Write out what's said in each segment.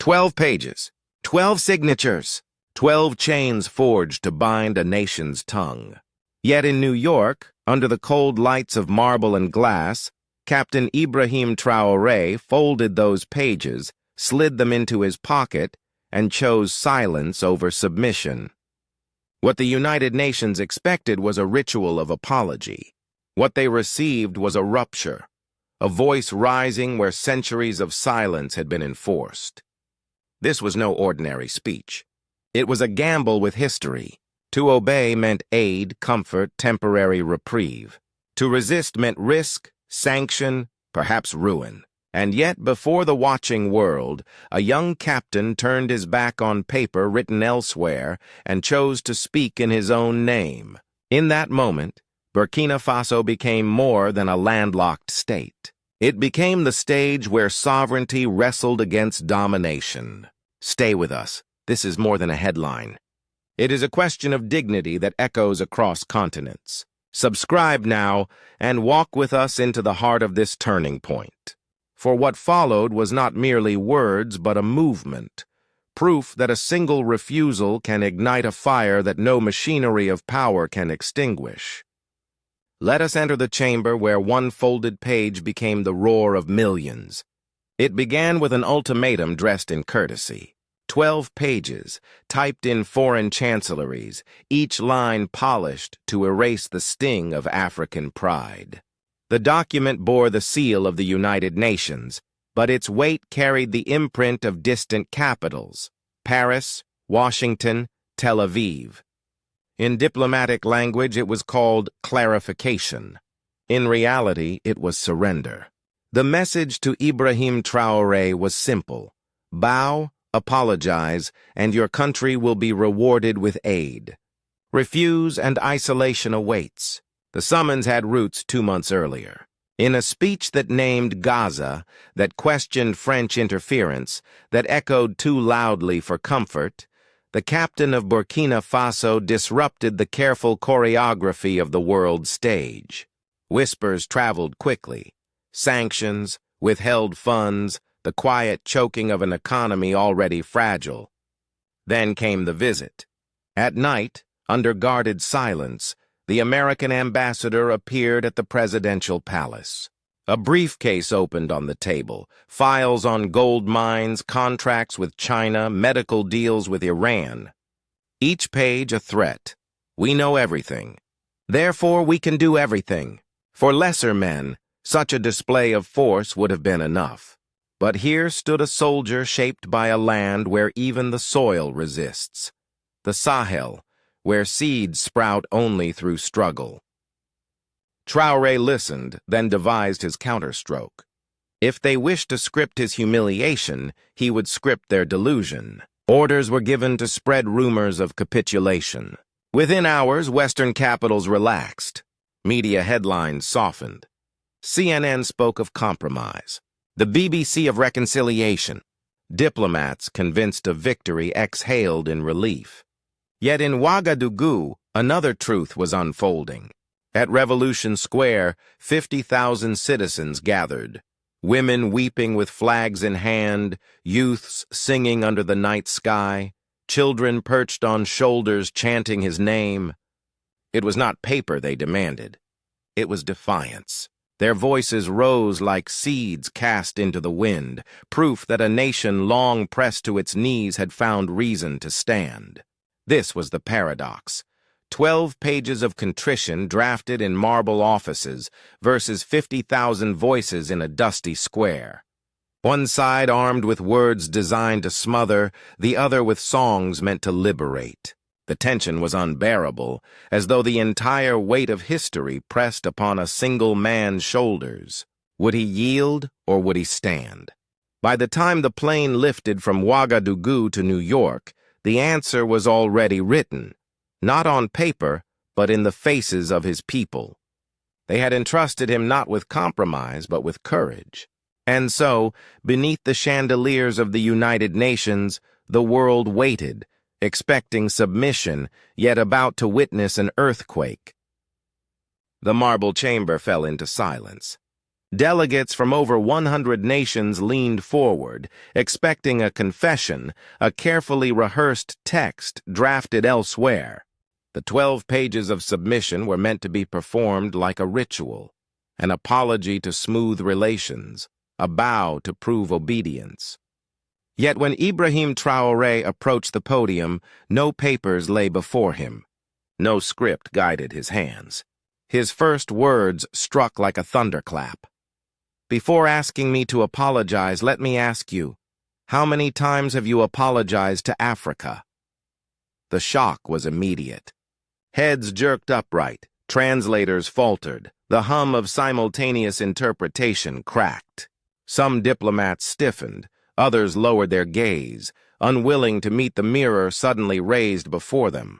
12 pages, 12 signatures, 12 chains forged to bind a nation's tongue. Yet in New York, under the cold lights of marble and glass, Captain Ibrahim Traore folded those pages, slid them into his pocket, and chose silence over submission. What the United Nations expected was a ritual of apology. What they received was a rupture, a voice rising where centuries of silence had been enforced. This was no ordinary speech. It was a gamble with history. To obey meant aid, comfort, temporary reprieve. To resist meant risk, sanction, perhaps ruin. And yet, before the watching world, a young captain turned his back on paper written elsewhere and chose to speak in his own name. In that moment, Burkina Faso became more than a landlocked state. It became the stage where sovereignty wrestled against domination. Stay with us. This is more than a headline. It is a question of dignity that echoes across continents. Subscribe now and walk with us into the heart of this turning point. For what followed was not merely words but a movement, proof that a single refusal can ignite a fire that no machinery of power can extinguish. Let us enter the chamber where one folded page became the roar of millions. It began with an ultimatum dressed in courtesy. 12 pages, typed in foreign chancelleries, each line polished to erase the sting of African pride. The document bore the seal of the United Nations, but its weight carried the imprint of distant capitals: Paris, Washington, Tel Aviv. In diplomatic language, it was called clarification. In reality, it was surrender. The message to Ibrahim Traore was simple: bow, apologize, and your country will be rewarded with aid. Refuse and isolation awaits. The summons had roots 2 months earlier. In a speech that named Gaza, that questioned French interference, that echoed too loudly for comfort, the captain of Burkina Faso disrupted the careful choreography of the world stage. Whispers traveled quickly. Sanctions, withheld funds, the quiet choking of an economy already fragile. Then came the visit. At night, under guarded silence, the American ambassador appeared at the presidential palace. A briefcase opened on the table, files on gold mines, contracts with China, medical deals with Iran. Each page a threat. We know everything. Therefore, we can do everything. For lesser men, such a display of force would have been enough. But here stood a soldier shaped by a land where even the soil resists. The Sahel, where seeds sprout only through struggle. Traore listened, then devised his counterstroke. If they wished to script his humiliation, he would script their delusion. Orders were given to spread rumors of capitulation. Within hours, Western capitals relaxed. Media headlines softened. CNN spoke of compromise. The BBC of reconciliation. Diplomats convinced of victory exhaled in relief. Yet in Ouagadougou, another truth was unfolding. At Revolution Square, 50,000 citizens gathered. Women weeping with flags in hand, youths singing under the night sky, children perched on shoulders chanting his name. It was not paper they demanded. It was defiance. Their voices rose like seeds cast into the wind, proof that a nation long pressed to its knees had found reason to stand. This was the paradox. 12 pages of contrition drafted in marble offices versus 50,000 voices in a dusty square. One side armed with words designed to smother, the other with songs meant to liberate. The tension was unbearable, as though the entire weight of history pressed upon a single man's shoulders. Would he yield or would he stand? By the time the plane lifted from Ouagadougou to New York, the answer was already written, not on paper, but in the faces of his people. They had entrusted him not with compromise, but with courage. And so, beneath the chandeliers of the United Nations, the world waited, expecting submission, yet about to witness an earthquake. The marble chamber fell into silence. Delegates from over 100 nations leaned forward, expecting a confession, a carefully rehearsed text drafted elsewhere. The 12 pages of submission were meant to be performed like a ritual, an apology to smooth relations, a bow to prove obedience. Yet when Ibrahim Traore approached the podium, no papers lay before him. No script guided his hands. His first words struck like a thunderclap. "Before asking me to apologize, let me ask you, how many times have you apologized to Africa?" The shock was immediate. Heads jerked upright, translators faltered, the hum of simultaneous interpretation cracked. Some diplomats stiffened, others lowered their gaze, unwilling to meet the mirror suddenly raised before them.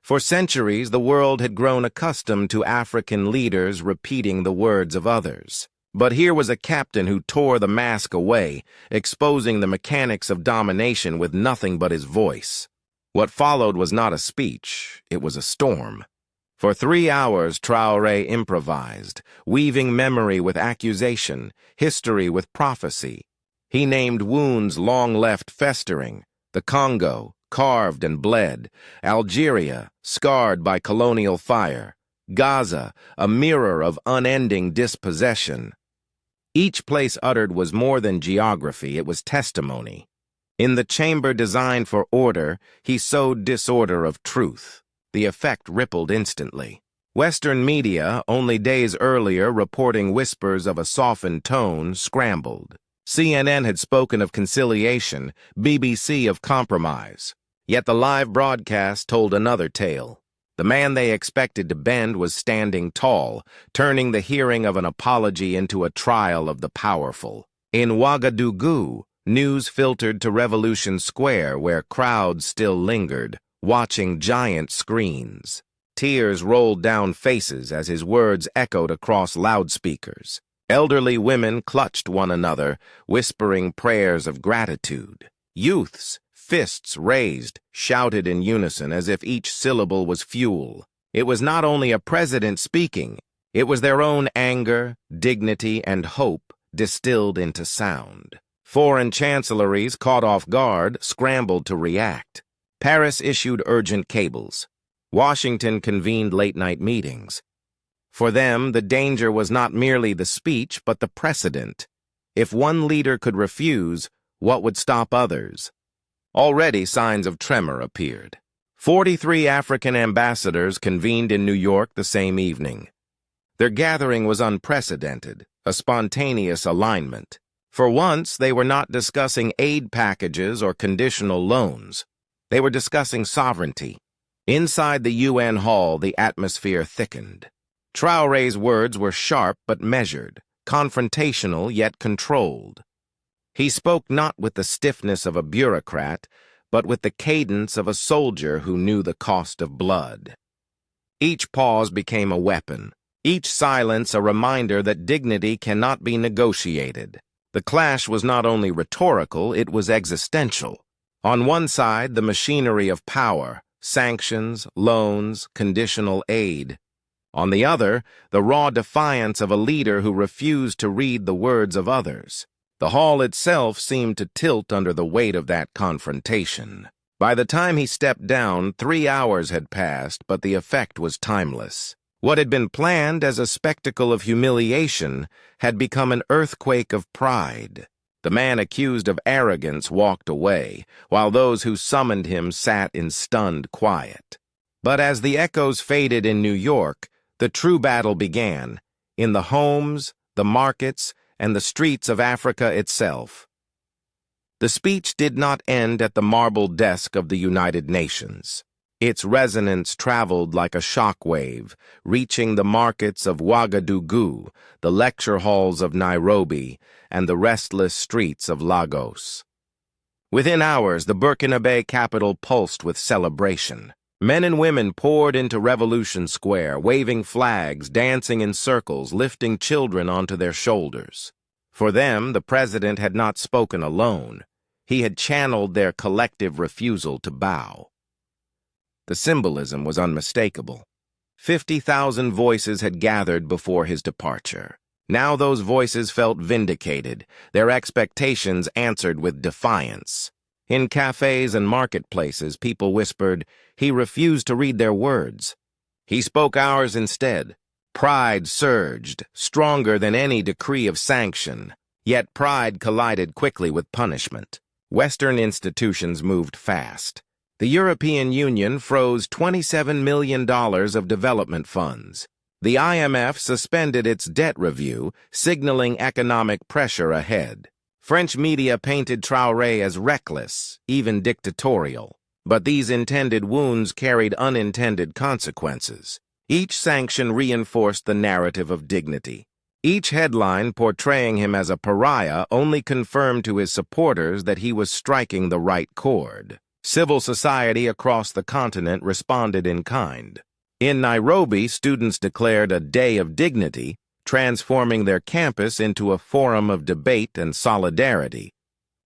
For centuries, the world had grown accustomed to African leaders repeating the words of others. But here was a captain who tore the mask away, exposing the mechanics of domination with nothing but his voice. What followed was not a speech, it was a storm. For 3 hours, Traore improvised, weaving memory with accusation, history with prophecy. He named wounds long left festering, the Congo, carved and bled, Algeria, scarred by colonial fire, Gaza, a mirror of unending dispossession. Each place uttered was more than geography, it was testimony. In the chamber designed for order, he sowed disorder of truth. The effect rippled instantly. Western media, only days earlier reporting whispers of a softened tone, scrambled. CNN had spoken of conciliation, BBC of compromise. Yet the live broadcast told another tale. The man they expected to bend was standing tall, turning the hearing of an apology into a trial of the powerful. In Ouagadougou, news filtered to Revolution Square, where crowds still lingered, watching giant screens. Tears rolled down faces as his words echoed across loudspeakers. Elderly women clutched one another, whispering prayers of gratitude. Youths, fists raised, shouted in unison as if each syllable was fuel. It was not only a president speaking, it was their own anger, dignity, and hope distilled into sound. Foreign chancelleries, caught off guard, scrambled to react. Paris issued urgent cables. Washington convened late-night meetings. For them, the danger was not merely the speech, but the precedent. If one leader could refuse, what would stop others? Already signs of tremor appeared. 43 African ambassadors convened in New York the same evening. Their gathering was unprecedented, a spontaneous alignment. For once, they were not discussing aid packages or conditional loans. They were discussing sovereignty. Inside the UN hall, the atmosphere thickened. Traore's words were sharp but measured, confrontational yet controlled. He spoke not with the stiffness of a bureaucrat, but with the cadence of a soldier who knew the cost of blood. Each pause became a weapon, each silence a reminder that dignity cannot be negotiated. The clash was not only rhetorical, it was existential. On one side, the machinery of power, sanctions, loans, conditional aid. On the other, the raw defiance of a leader who refused to read the words of others. The hall itself seemed to tilt under the weight of that confrontation. By the time he stepped down, 3 hours had passed, but the effect was timeless. What had been planned as a spectacle of humiliation had become an earthquake of pride. The man accused of arrogance walked away, while those who summoned him sat in stunned quiet. But as the echoes faded in New York, the true battle began, in the homes, the markets, and the streets of Africa itself. The speech did not end at the marble desk of the United Nations. Its resonance traveled like a shockwave, reaching the markets of Ouagadougou, the lecture halls of Nairobi, and the restless streets of Lagos. Within hours, the Burkina Faso capital pulsed with celebration. Men and women poured into Revolution Square, waving flags, dancing in circles, lifting children onto their shoulders. For them, the president had not spoken alone. He had channeled their collective refusal to bow. The symbolism was unmistakable. 50,000 voices had gathered before his departure. Now those voices felt vindicated, their expectations answered with defiance. In cafes and marketplaces, people whispered, "He refused to read their words. He spoke ours instead." Pride surged, stronger than any decree of sanction. Yet pride collided quickly with punishment. Western institutions moved fast. The European Union froze $27 million of development funds. The IMF suspended its debt review, signaling economic pressure ahead. French media painted Traore as reckless, even dictatorial. But these intended wounds carried unintended consequences. Each sanction reinforced the narrative of dignity. Each headline portraying him as a pariah only confirmed to his supporters that he was striking the right chord. Civil society across the continent responded in kind. In Nairobi, students declared a Day of Dignity, transforming their campus into a forum of debate and solidarity.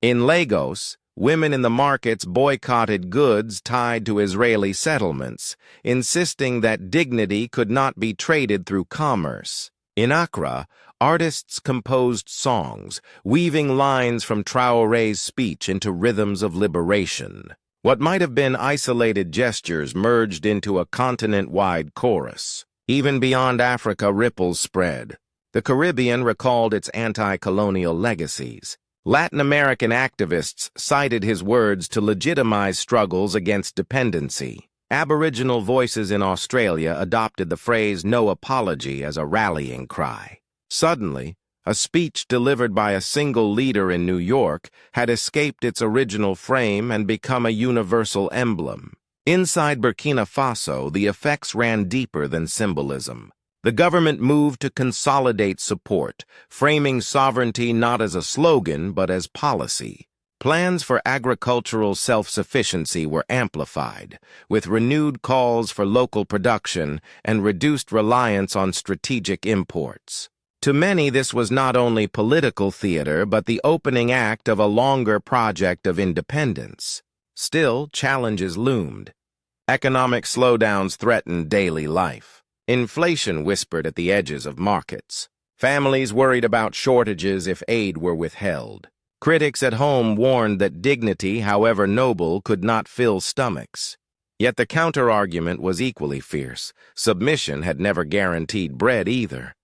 In Lagos, women in the markets boycotted goods tied to Israeli settlements, insisting that dignity could not be traded through commerce. In Accra, artists composed songs, weaving lines from Traore's speech into rhythms of liberation. What might have been isolated gestures merged into a continent-wide chorus. Even beyond Africa, ripples spread. The Caribbean recalled its anti-colonial legacies. Latin American activists cited his words to legitimize struggles against dependency. Aboriginal voices in Australia adopted the phrase "no apology" as a rallying cry. Suddenly, a speech delivered by a single leader in New York had escaped its original frame and become a universal emblem. Inside Burkina Faso, the effects ran deeper than symbolism. The government moved to consolidate support, framing sovereignty not as a slogan but as policy. Plans for agricultural self-sufficiency were amplified, with renewed calls for local production and reduced reliance on strategic imports. To many, this was not only political theater but the opening act of a longer project of independence. Still, challenges loomed. Economic slowdowns threatened daily life. Inflation whispered at the edges of markets. Families worried about shortages if aid were withheld. Critics at home warned that dignity, however noble, could not fill stomachs. Yet the counter-argument was equally fierce. Submission had never guaranteed bread either.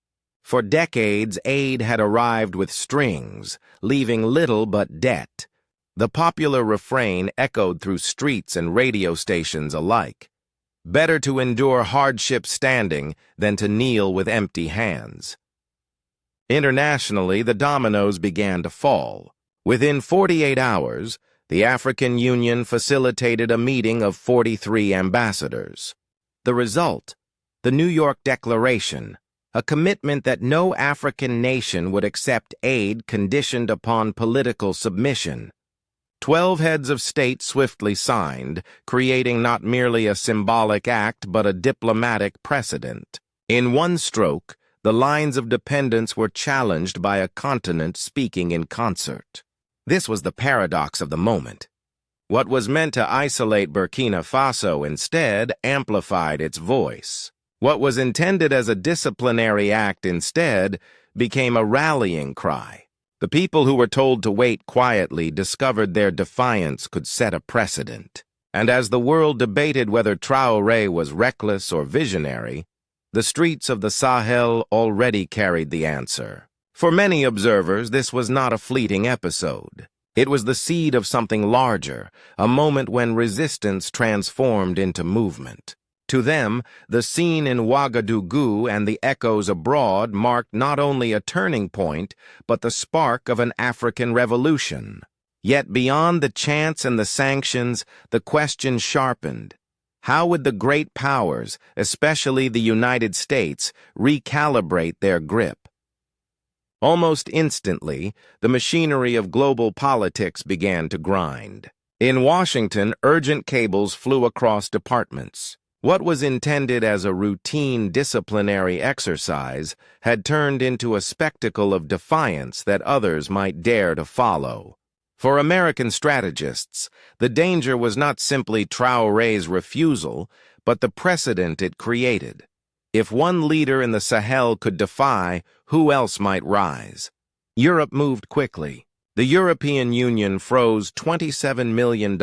For decades, aid had arrived with strings, leaving little but debt. The popular refrain echoed through streets and radio stations alike. Better to endure hardship standing than to kneel with empty hands. Internationally, the dominoes began to fall. Within 48 hours, the African Union facilitated a meeting of 43 ambassadors. The result, the New York Declaration, a commitment that no African nation would accept aid conditioned upon political submission. 12 heads of state swiftly signed, creating not merely a symbolic act but a diplomatic precedent. In one stroke, the lines of dependence were challenged by a continent speaking in concert. This was the paradox of the moment. What was meant to isolate Burkina Faso instead amplified its voice. What was intended as a disciplinary act instead became a rallying cry. The people who were told to wait quietly discovered their defiance could set a precedent. And as the world debated whether Traore was reckless or visionary, the streets of the Sahel already carried the answer. For many observers, this was not a fleeting episode. It was the seed of something larger, a moment when resistance transformed into movement. To them, the scene in Ouagadougou and the echoes abroad marked not only a turning point, but the spark of an African revolution. Yet beyond the chants and the sanctions, the question sharpened. How would the great powers, especially the United States, recalibrate their grip? Almost instantly, the machinery of global politics began to grind. In Washington, urgent cables flew across departments. What was intended as a routine disciplinary exercise had turned into a spectacle of defiance that others might dare to follow. For American strategists, the danger was not simply Traore's refusal, but the precedent it created. If one leader in the Sahel could defy, who else might rise? Europe moved quickly. The European Union froze $27 million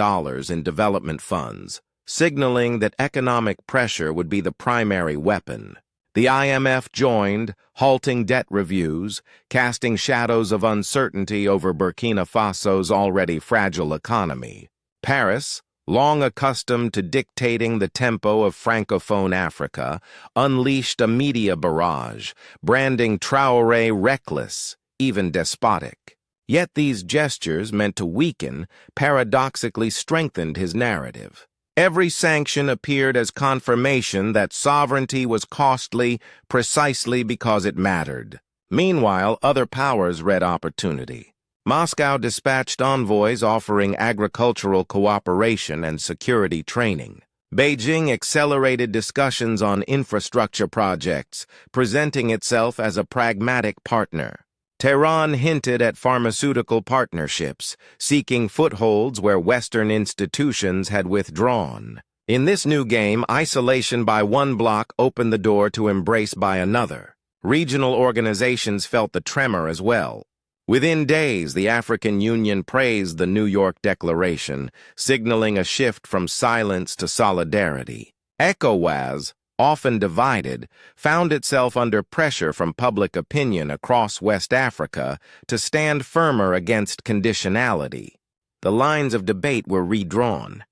in development funds, signaling that economic pressure would be the primary weapon. The IMF joined, halting debt reviews, casting shadows of uncertainty over Burkina Faso's already fragile economy. Paris, long accustomed to dictating the tempo of Francophone Africa, unleashed a media barrage, branding Traoré reckless, even despotic. Yet these gestures, meant to weaken, paradoxically strengthened his narrative. Every sanction appeared as confirmation that sovereignty was costly precisely because it mattered. Meanwhile, other powers read opportunity. Moscow dispatched envoys offering agricultural cooperation and security training. Beijing accelerated discussions on infrastructure projects, presenting itself as a pragmatic partner. Tehran hinted at pharmaceutical partnerships, seeking footholds where Western institutions had withdrawn. In this new game, isolation by one bloc opened the door to embrace by another. Regional organizations felt the tremor as well. Within days, the African Union praised the New York Declaration, signaling a shift from silence to solidarity. ECOWAS, often divided, found itself under pressure from public opinion across West Africa to stand firmer against conditionality. The lines of debate were redrawn.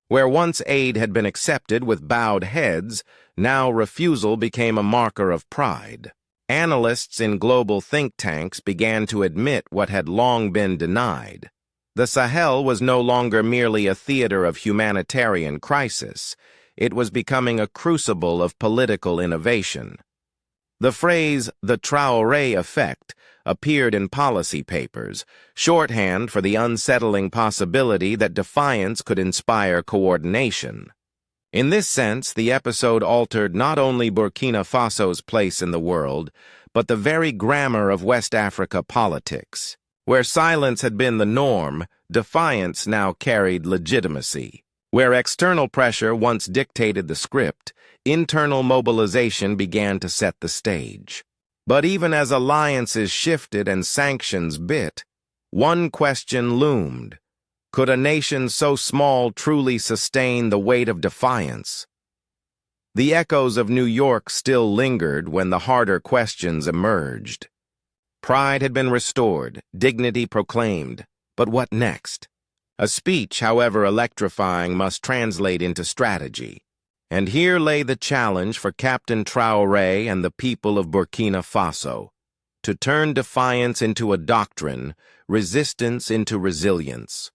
Where once aid had been accepted with bowed heads, now refusal became a marker of pride. Analysts in global think tanks began to admit what had long been denied. The Sahel was no longer merely a theater of humanitarian crisis. It was becoming a crucible of political innovation. The phrase, the Traoré effect, appeared in policy papers, shorthand for the unsettling possibility that defiance could inspire coordination. In this sense, the episode altered not only Burkina Faso's place in the world, but the very grammar of West Africa politics. Where silence had been the norm, defiance now carried legitimacy. Where external pressure once dictated the script, internal mobilization began to set the stage. But even as alliances shifted and sanctions bit, one question loomed. Could a nation so small truly sustain the weight of defiance? The echoes of New York still lingered when the harder questions emerged. Pride had been restored, dignity proclaimed, but what next? A speech, however electrifying, must translate into strategy. And here lay the challenge for Captain Traoré and the people of Burkina Faso, to turn defiance into a doctrine, resistance into resilience.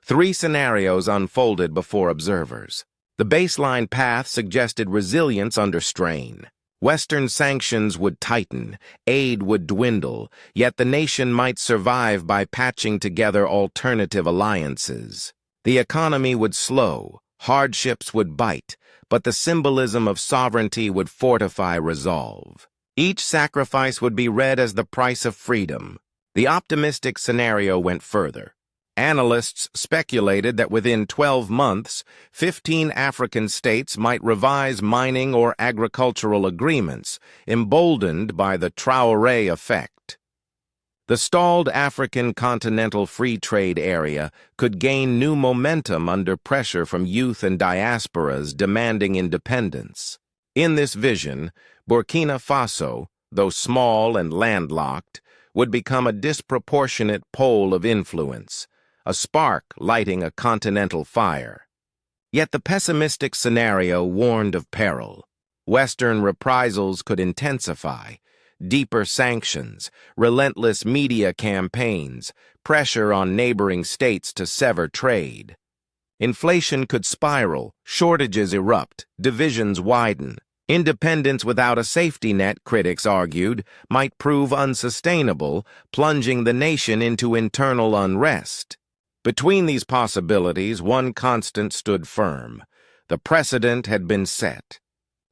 3 scenarios unfolded before observers. The baseline path suggested resilience under strain. Western sanctions would tighten, aid would dwindle, yet the nation might survive by patching together alternative alliances. The economy would slow, hardships would bite, but the symbolism of sovereignty would fortify resolve. Each sacrifice would be read as the price of freedom. The optimistic scenario went further. Analysts speculated that within 12 months, 15 African states might revise mining or agricultural agreements, emboldened by the Traoré effect. The stalled African continental free trade area could gain new momentum under pressure from youth and diasporas demanding independence. In this vision, Burkina Faso, though small and landlocked, would become a disproportionate pole of influence, a spark lighting a continental fire. Yet the pessimistic scenario warned of peril. Western reprisals could intensify. Deeper sanctions, relentless media campaigns, pressure on neighboring states to sever trade. Inflation could spiral, shortages erupt, divisions widen. Independence without a safety net, critics argued, might prove unsustainable, plunging the nation into internal unrest. Between these possibilities, one constant stood firm. The precedent had been set.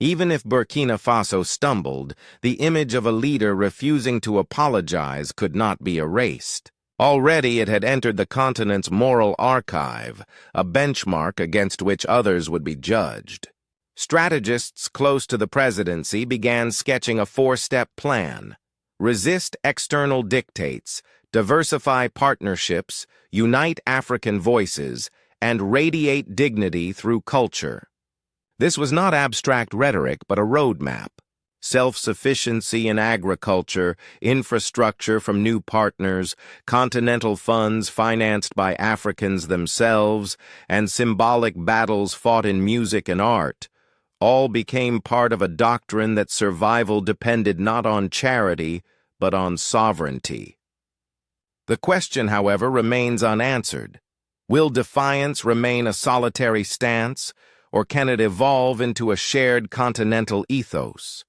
Even if Burkina Faso stumbled, the image of a leader refusing to apologize could not be erased. Already it had entered the continent's moral archive, a benchmark against which others would be judged. Strategists close to the presidency began sketching a four-step plan: resist external dictates, diversify partnerships, unite African voices, and radiate dignity through culture. This was not abstract rhetoric, but a roadmap. Self-sufficiency in agriculture, infrastructure from new partners, continental funds financed by Africans themselves, and symbolic battles fought in music and art, all became part of a doctrine that survival depended not on charity, but on sovereignty. The question, however, remains unanswered. Will defiance remain a solitary stance, or can it evolve into a shared continental ethos?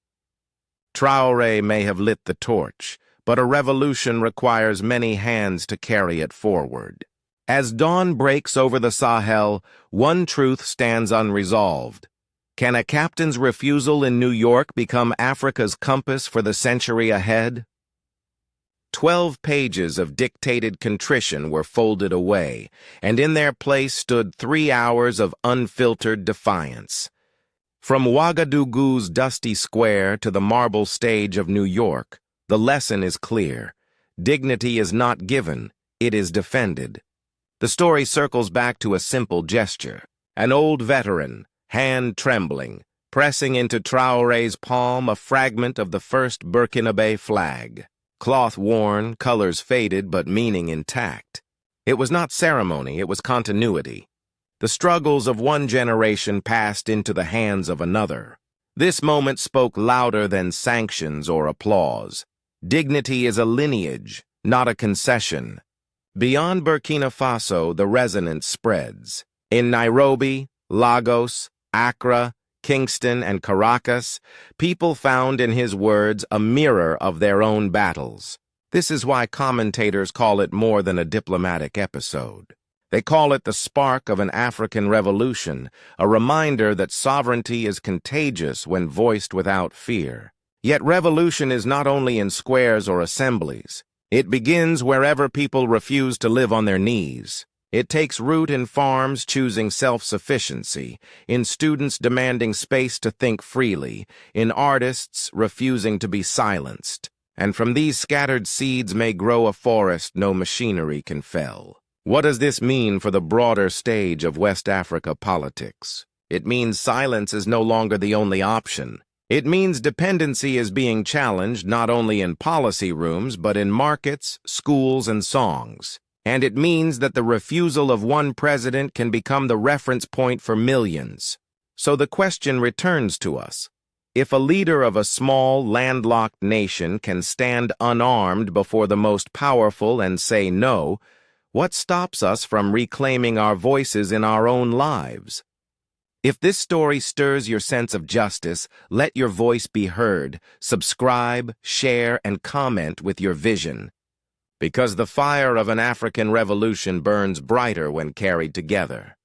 Traore may have lit the torch, but a revolution requires many hands to carry it forward. As dawn breaks over the Sahel, one truth stands unresolved. Can a captain's refusal in New York become Africa's compass for the century ahead? 12 pages of dictated contrition were folded away, and in their place stood 3 hours of unfiltered defiance. From Ouagadougou's dusty square to the marble stage of New York, the lesson is clear. Dignity is not given, it is defended. The story circles back to a simple gesture. An old veteran, hand trembling, pressing into Traore's palm a fragment of the first Burkinabe flag. Cloth worn, colors faded, but meaning intact. It was not ceremony, it was continuity. The struggles of one generation passed into the hands of another. This moment spoke louder than sanctions or applause. Dignity is a lineage, not a concession. Beyond Burkina Faso, the resonance spreads. In Nairobi, Lagos, Accra, Kingston, and Caracas, people found in his words a mirror of their own battles. This is why commentators call it more than a diplomatic episode. They call it the spark of an African revolution, a reminder that sovereignty is contagious when voiced without fear. Yet revolution is not only in squares or assemblies. It begins wherever people refuse to live on their knees. It takes root in farms choosing self-sufficiency, in students demanding space to think freely, in artists refusing to be silenced. And from these scattered seeds may grow a forest no machinery can fell. What does this mean for the broader stage of West Africa politics? It means silence is no longer the only option. It means dependency is being challenged not only in policy rooms, but in markets, schools, and songs. And it means that the refusal of one president can become the reference point for millions. So the question returns to us. If a leader of a small, landlocked nation can stand unarmed before the most powerful and say no, what stops us from reclaiming our voices in our own lives? If this story stirs your sense of justice, let your voice be heard. Subscribe, share, and comment with your vision. Because the fire of an African revolution burns brighter when carried together.